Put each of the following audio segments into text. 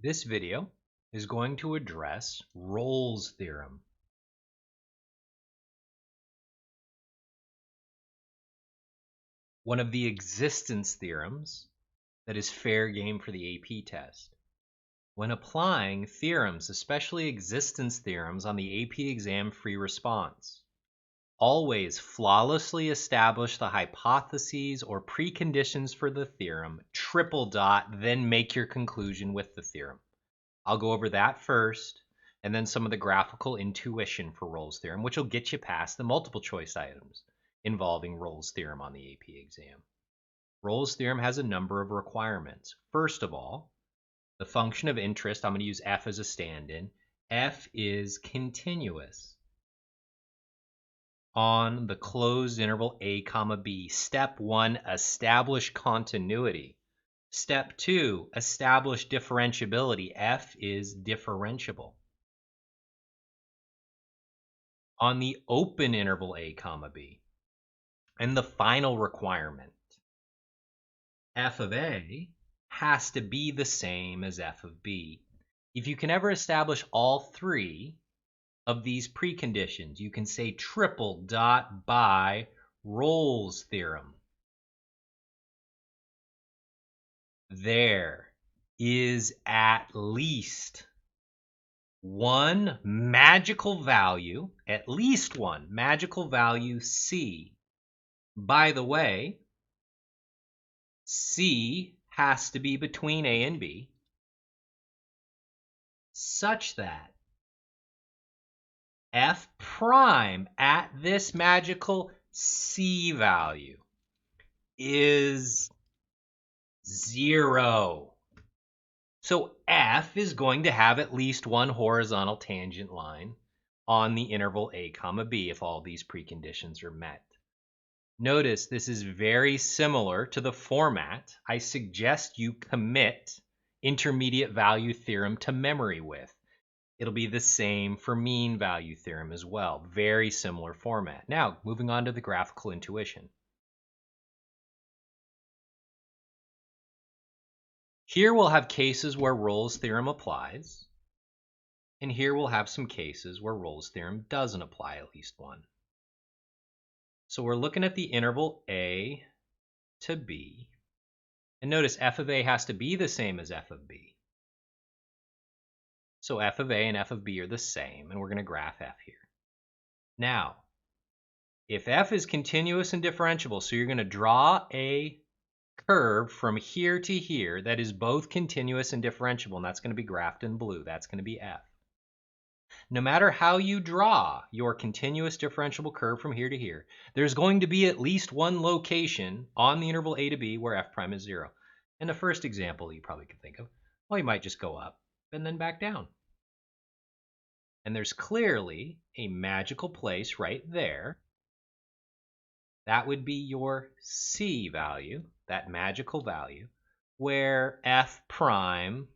This video is going to address Rolle's theorem. One of the existence theorems that is fair game for the AP test. When applying theorems, especially existence theorems on the AP exam free response, always flawlessly establish the hypotheses or preconditions for the theorem, triple dot, then make your conclusion with the theorem. I'll go over that first, and then some of the graphical intuition for Rolle's theorem, which will get you past the multiple choice items involving Rolle's theorem on the AP exam. Rolle's theorem has a number of requirements. First of all, the function of interest, I'm going to use f as a stand-in. F is continuous on the closed interval a comma b. Step 1, establish continuity. Step 2, establish differentiability. F is differentiable. On the open interval a comma b. And the final requirement, f of a has to be the same as f of b. If you can ever establish all three of these preconditions, you can say triple dot by Rolle's theorem. There is at least one magical value, at least one magical value C. By the way, C has to be between A and B, such that f prime at this magical C value is 0. So f is going to have at least one horizontal tangent line on the interval a comma b if all these preconditions are met. Notice this is very similar to the format I suggest you commit intermediate value theorem to memory with. It'll be the same for mean value theorem as well. Very similar format. Now, moving on to the graphical intuition. Here we'll have cases where Rolle's theorem applies, and here we'll have some cases where Rolle's theorem doesn't apply, at least one. So we're looking at the interval a to b, and notice f of a has to be the same as f of b. So f of a and f of b are the same, and we're going to graph f here. Now, if f is continuous and differentiable, so you're going to draw a curve from here to here that is both continuous and differentiable, and that's going to be graphed in blue. That's going to be f. No matter how you draw your continuous differentiable curve from here to here, there's going to be at least one location on the interval a to b where f prime is 0. And the first example you probably could think of, well, you might just go up and then back down. And there's clearly a magical place right there. That would be your C value, that magical value, where f prime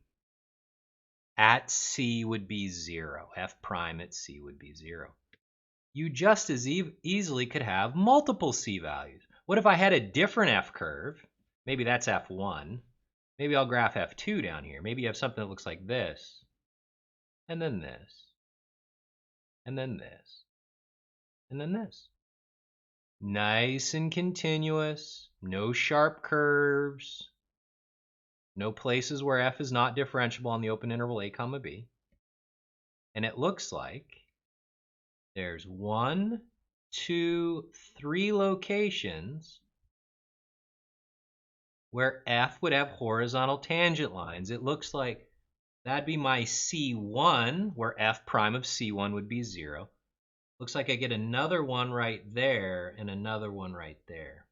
at C would be 0. F prime at C would be 0. You just as easily could have multiple C values. What if I had a different F curve? Maybe that's F1. Maybe I'll graph F2 down here. Maybe you have something that looks like this, and then this, and then this, and then this. Nice and continuous, no sharp curves, no places where f is not differentiable on the open interval a comma b. And it looks like there's 1, 2, 3 locations where f would have horizontal tangent lines. It looks like that'd be my C1, where f prime of C1 would be 0. Looks like I get another one right there and another one right there.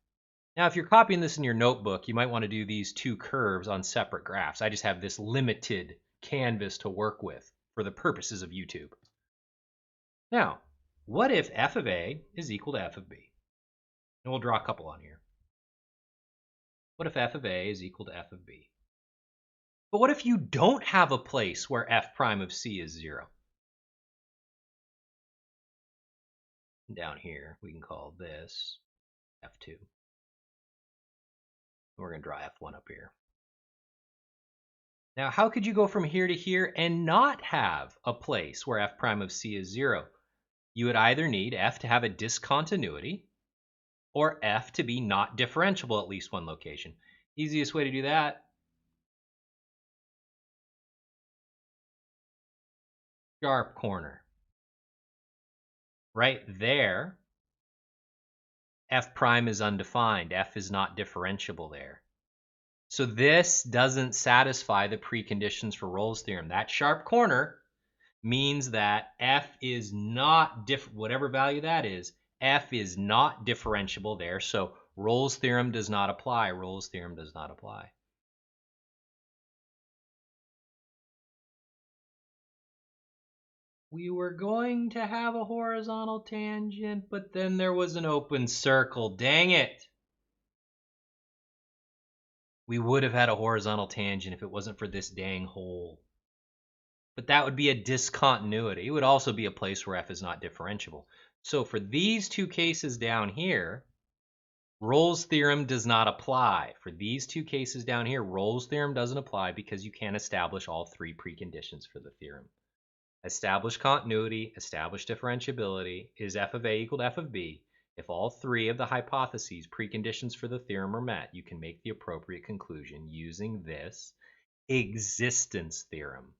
Now, if you're copying this in your notebook, you might want to do these two curves on separate graphs. I just have this limited canvas to work with for the purposes of YouTube. Now, what if f of a is equal to f of b? And we'll draw a couple on here. What if f of a is equal to f of b? But what if you don't have a place where f prime of c is 0? Down here, we can call this f2. We're going to draw f1 up here. Now, how could you go from here to here and not have a place where f prime of c is 0? You would either need f to have a discontinuity or f to be not differentiable at least one location. Easiest way to do that, sharp corner. Right there, f prime is undefined. F is not differentiable there. So this doesn't satisfy the preconditions for Rolle's theorem. That sharp corner means that f is not whatever value that is, f is not differentiable there. So Rolle's theorem does not apply. Rolle's theorem does not apply. We were going to have a horizontal tangent, but then there was an open circle. Dang it. We would have had a horizontal tangent if it wasn't for this dang hole. But that would be a discontinuity. It would also be a place where f is not differentiable. So for these two cases down here, Rolle's theorem does not apply. For these two cases down here, Rolle's theorem doesn't apply because you can't establish all three preconditions for the theorem. Establish continuity, establish differentiability. Is f of a equal to f of b? If all three of the hypotheses, preconditions for the theorem are met, you can make the appropriate conclusion using this existence theorem.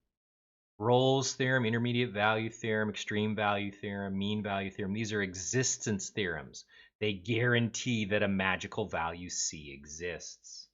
Rolle's theorem, intermediate value theorem, extreme value theorem, mean value theorem, these are existence theorems. They guarantee that a magical value C exists.